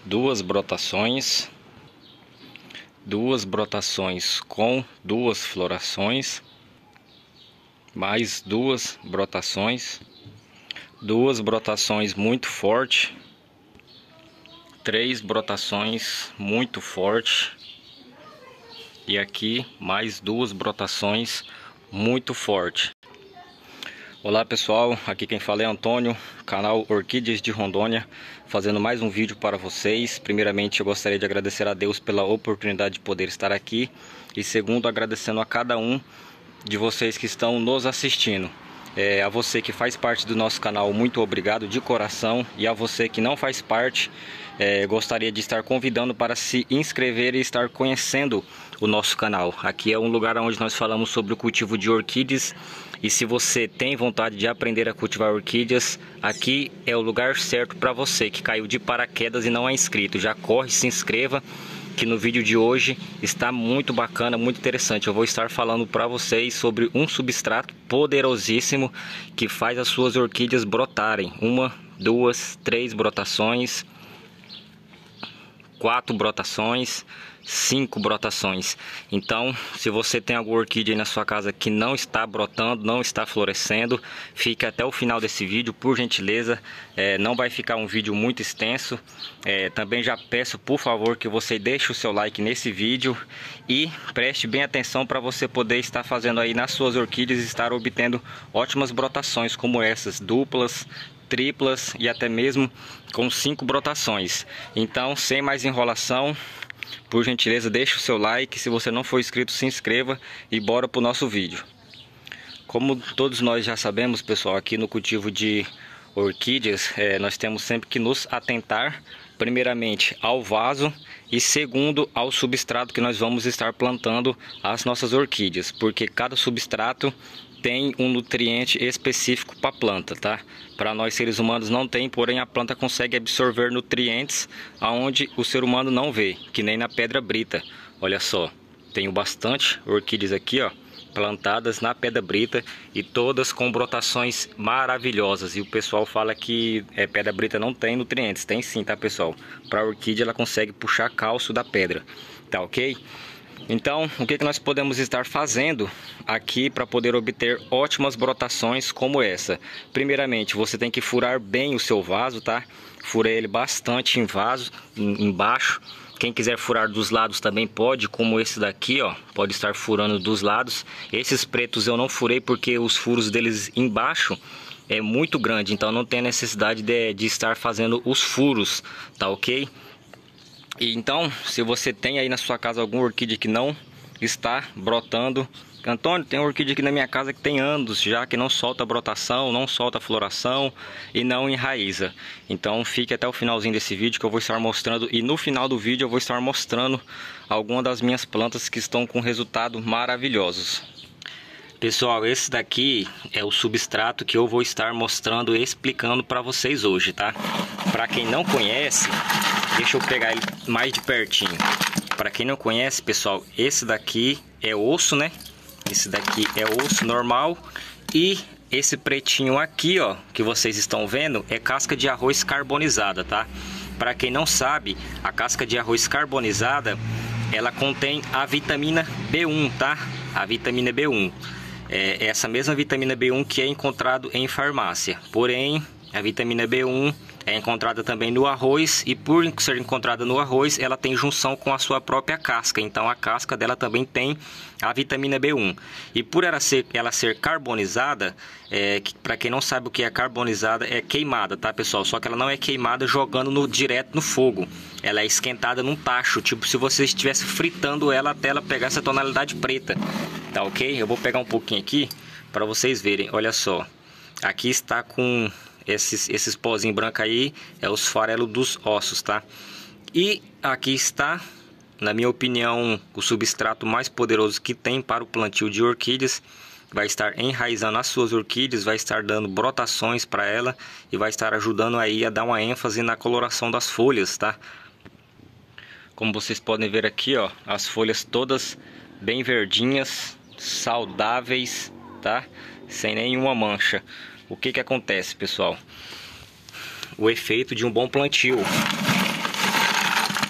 duas brotações com duas florações, mais duas brotações muito fortes, três brotações muito fortes, e aqui mais duas brotações muito fortes. Olá pessoal, aqui quem fala é Antônio, canal Orquídeas de Rondônia, fazendo mais um vídeo para vocês. Primeiramente eu gostaria de agradecer a Deus pela oportunidade de poder estar aqui, e segundo, agradecendo a cada um de vocês que estão nos assistindo. A você que faz parte do nosso canal, muito obrigado de coração, e a você que não faz parte, gostaria de estar convidando para se inscrever e estar conhecendo o nosso canal. Aqui é um lugar onde nós falamos sobre o cultivo de orquídeas, e se você tem vontade de aprender a cultivar orquídeas, aqui é o lugar certo para você que caiu de paraquedas e não é inscrito. Já corre, se inscreva, que no vídeo de hoje está muito bacana, muito interessante. Eu vou estar falando para vocês sobre um substrato poderosíssimo que faz as suas orquídeas brotarem. Uma, duas, três brotações, quatro brotações, 5 brotações. Então, se você tem alguma orquídea aí na sua casa que não está brotando, não está florescendo, fique até o final desse vídeo, por gentileza. Não vai ficar um vídeo muito extenso. Também já peço, por favor, que você deixe o seu like nesse vídeo e preste bem atenção para você poder estar fazendo aí nas suas orquídeas e estar obtendo ótimas brotações como essas, duplas, triplas e até mesmo com 5 brotações. Então, sem mais enrolação, por gentileza, deixe o seu like. Se você não for inscrito, se inscreva e bora pro nosso vídeo. Como todos nós já sabemos, pessoal, aqui no cultivo de orquídeas, nós temos sempre que nos atentar primeiramente ao vaso e segundo ao substrato que nós vamos estar plantando as nossas orquídeas, porque cada substrato tem um nutriente específico para a planta, tá? Para nós seres humanos não tem, porém a planta consegue absorver nutrientes aonde o ser humano não vê, que nem na pedra brita. Olha só, tenho bastante orquídeas aqui, ó, plantadas na pedra brita e todas com brotações maravilhosas. E o pessoal fala que pedra brita não tem nutrientes. Tem sim, tá, pessoal? Para a orquídea ela consegue puxar cálcio da pedra, tá ok? Então, o que nós podemos estar fazendo aqui para poder obter ótimas brotações como essa? Primeiramente, você tem que furar bem o seu vaso, tá? Fure ele bastante em vaso, embaixo. Quem quiser furar dos lados também pode, como esse daqui, ó, pode estar furando dos lados. Esses pretos eu não furei porque os furos deles embaixo é muito grande, então não tem necessidade de estar fazendo os furos, tá ok? E então, se você tem aí na sua casa alguma orquídea que não está brotando, Antônio, tem uma orquídea aqui na minha casa que tem anos já que não solta brotação, não solta floração e não enraiza. Então fique até o finalzinho desse vídeo que eu vou estar mostrando, e no final do vídeo eu vou estar mostrando algumas das minhas plantas que estão com resultados maravilhosos. Pessoal, esse daqui é o substrato que eu vou estar mostrando e explicando para vocês hoje, tá? Para quem não conhece, deixa eu pegar ele mais de pertinho. Para quem não conhece, pessoal, esse daqui é osso, né? Esse daqui é osso normal, e esse pretinho aqui, ó, que vocês estão vendo, é casca de arroz carbonizada, tá? Para quem não sabe, a casca de arroz carbonizada, ela contém a vitamina B1, tá? A vitamina B1. É essa mesma vitamina B1 que é encontrado em farmácia. Porém, a vitamina B1 é encontrada também no arroz, e por ser encontrada no arroz, ela tem junção com a sua própria casca. Então a casca dela também tem a vitamina B1. E por ela ser carbonizada, para quem não sabe o que é carbonizada, é queimada, tá, pessoal? Só que ela não é queimada jogando direto no fogo. Ela é esquentada num tacho, tipo se você estivesse fritando ela até ela pegar essa tonalidade preta, tá ok? Eu vou pegar um pouquinho aqui para vocês verem. Olha só, aqui está com esses pozinhos brancos aí, é os farelos dos ossos, tá? E aqui está, na minha opinião, o substrato mais poderoso que tem para o plantio de orquídeas. Vai estar enraizando as suas orquídeas, vai estar dando brotações para ela e vai estar ajudando aí a dar uma ênfase na coloração das folhas, tá? Como vocês podem ver aqui, ó, as folhas todas bem verdinhas, saudáveis, tá? Sem nenhuma mancha. O que acontece, pessoal? O efeito de um bom plantio.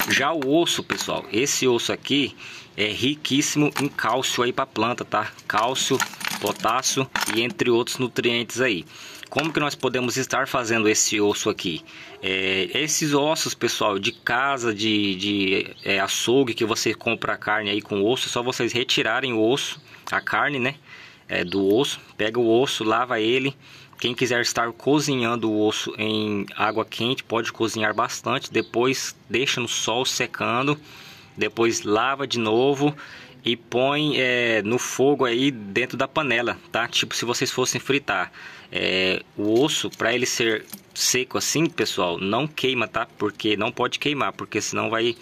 Já o osso, pessoal, esse osso aqui é riquíssimo em cálcio aí para planta, tá? Cálcio, potássio e entre outros nutrientes aí. Como que nós podemos estar fazendo esse osso aqui? Esses ossos, pessoal, de casa, de açougue, que você compra a carne aí com osso, é só vocês retirarem o osso, a carne, né? Do osso, pega o osso, lava ele. Quem quiser estar cozinhando o osso em água quente, pode cozinhar bastante. Depois deixa no sol secando. Depois lava de novo e põe no fogo aí dentro da panela, tá? Tipo se vocês fossem fritar. O osso, para ele ser seco assim, pessoal, não queima, tá? Porque não pode queimar, porque senão vai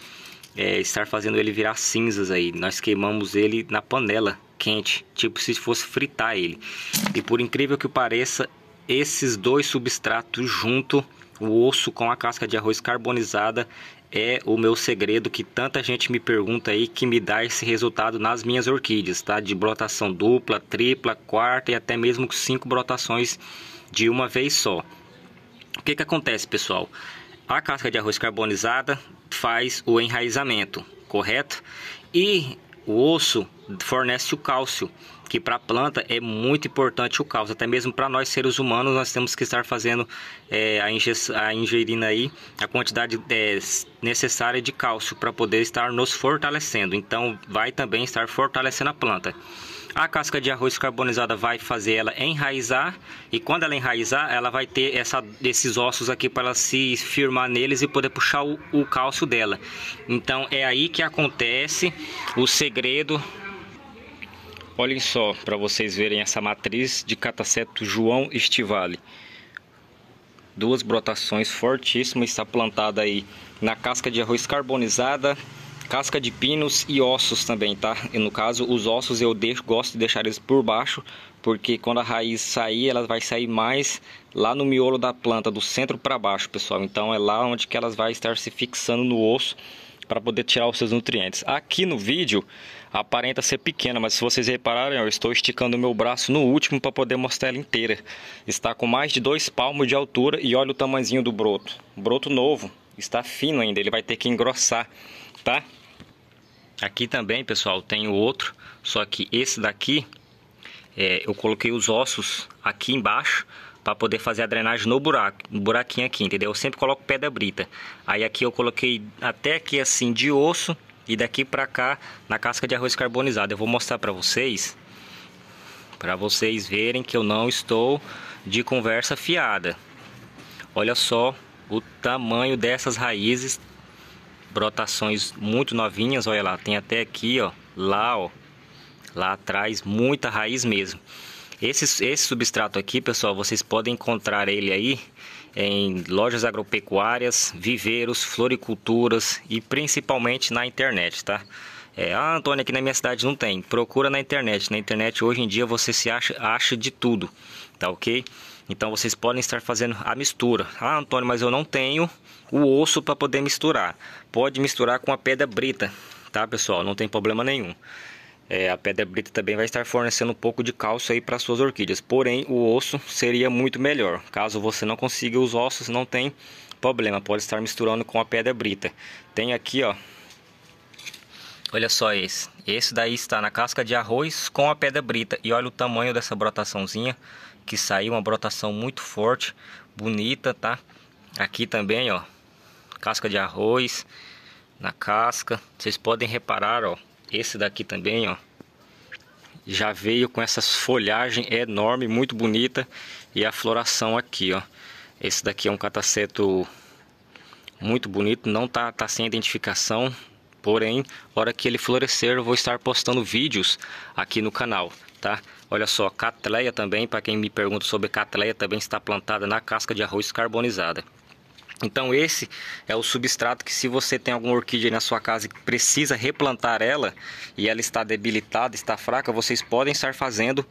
estar fazendo ele virar cinzas aí. Nós queimamos ele na panela quente, tipo se fosse fritar ele. E por incrível que pareça, esses dois substratos junto, o osso com a casca de arroz carbonizada, é o meu segredo que tanta gente me pergunta aí, que me dá esse resultado nas minhas orquídeas, tá? De brotação dupla, tripla, quarta e até mesmo 5 brotações de uma vez só. O que que acontece, pessoal? A casca de arroz carbonizada faz o enraizamento, correto? E o osso fornece o cálcio, que para a planta é muito importante o cálcio. Até mesmo para nós seres humanos, nós temos que estar fazendo ingerindo aí a quantidade necessária de cálcio para poder estar nos fortalecendo. Então vai também estar fortalecendo a planta. A casca de arroz carbonizada vai fazer ela enraizar, e quando ela enraizar, ela vai ter esses ossos aqui para ela se firmar neles e poder puxar o cálcio dela. Então é aí que acontece o segredo. Olhem só, para vocês verem essa matriz de Cataseto João Estivale. 2 brotações fortíssimas, está plantada aí na casca de arroz carbonizada, casca de pinos e ossos também, tá? E no caso, os ossos eu gosto de deixar eles por baixo, porque quando a raiz sair, ela vai sair mais lá no miolo da planta, do centro para baixo, pessoal. Então é lá onde que elas vão estar se fixando no osso, para poder tirar os seus nutrientes. Aqui no vídeo aparenta ser pequena, mas se vocês repararem, eu estou esticando o meu braço no último para poder mostrar ela inteira. Está com mais de 2 palmos de altura e olha o tamanhozinho do broto. Broto novo, está fino ainda, ele vai ter que engrossar, tá? Aqui também, pessoal, tem o outro, só que esse daqui eu coloquei os ossos aqui embaixo para poder fazer a drenagem no buraquinho aqui, entendeu? Eu sempre coloco pedra brita. Aí aqui eu coloquei até aqui assim de osso e daqui para cá na casca de arroz carbonizado. Eu vou mostrar para vocês verem que eu não estou de conversa fiada. Olha só o tamanho dessas raízes, brotações muito novinhas, olha lá, tem até aqui, ó, lá atrás, muita raiz mesmo. Esse substrato aqui, pessoal, vocês podem encontrar ele aí em lojas agropecuárias, viveiros, floriculturas e principalmente na internet, tá? Antônio, aqui na minha cidade não tem. Procura na internet. Na internet hoje em dia você se acha de tudo, tá ok? Então vocês podem estar fazendo a mistura. Antônio, mas eu não tenho o osso para poder misturar. Pode misturar com a pedra brita, tá, pessoal? Não tem problema nenhum. A pedra brita também vai estar fornecendo um pouco de cálcio aí para suas orquídeas. Porém, o osso seria muito melhor. Caso você não consiga os ossos, não tem problema. Pode estar misturando com a pedra brita. Tem aqui, ó. Olha só esse. Esse daí está na casca de arroz com a pedra brita. E olha o tamanho dessa brotaçãozinha que saiu. Uma brotação muito forte, bonita, tá? Aqui também, ó. Casca de arroz na casca. Vocês podem reparar, ó. Esse daqui também, ó, já veio com essas folhagem enorme, muito bonita. E a floração aqui, ó. Esse daqui é um cataseto muito bonito, não tá sem identificação. Porém, na hora que ele florescer, eu vou estar postando vídeos aqui no canal, tá? Olha só, catleia também, para quem me pergunta sobre catleia, também está plantada na casca de arroz carbonizada. Então esse é o substrato que, se você tem alguma orquídea aí na sua casa que precisa replantar ela e ela está debilitada, está fraca, vocês podem estar fazendo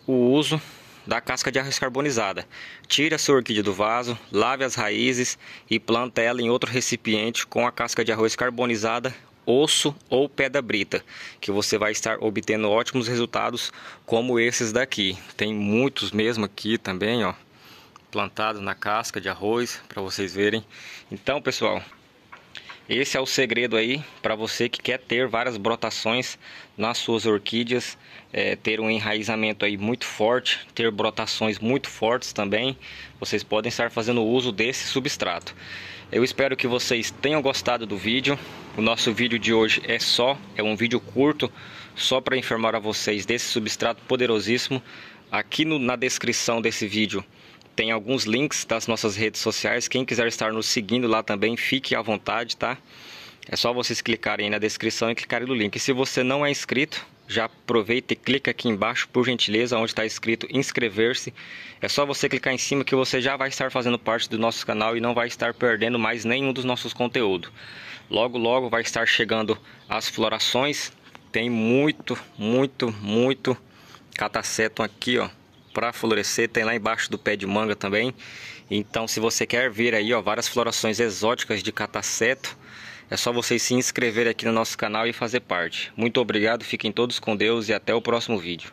o uso da casca de arroz carbonizada. Tire a sua orquídea do vaso, lave as raízes e planta ela em outro recipiente com a casca de arroz carbonizada, osso ou pedra brita, que você vai estar obtendo ótimos resultados como esses daqui. Tem muitos mesmo aqui também, ó, plantado na casca de arroz, para vocês verem. Então, pessoal, Esse é o segredo aí para você que quer ter várias brotações nas suas orquídeas, ter um enraizamento aí muito forte, ter brotações muito fortes também. Vocês podem estar fazendo uso desse substrato. Eu espero que vocês tenham gostado do vídeo. O nosso vídeo de hoje é um vídeo curto, só para informar a vocês desse substrato poderosíssimo. Aqui na descrição desse vídeo tem alguns links das nossas redes sociais. Quem quiser estar nos seguindo lá também, fique à vontade, tá? É só vocês clicarem aí na descrição e clicarem no link. E se você não é inscrito, já aproveita e clica aqui embaixo, por gentileza, onde está escrito inscrever-se. É só você clicar em cima que você já vai estar fazendo parte do nosso canal e não vai estar perdendo mais nenhum dos nossos conteúdos. Logo, logo vai estar chegando as florações. Tem muito catacetum aqui, ó, para florescer. Tem lá embaixo do pé de manga também. Então, se você quer ver aí, ó, várias florações exóticas de cataceto, é só vocês se inscreverem aqui no nosso canal e fazer parte. Muito obrigado, fiquem todos com Deus e até o próximo vídeo.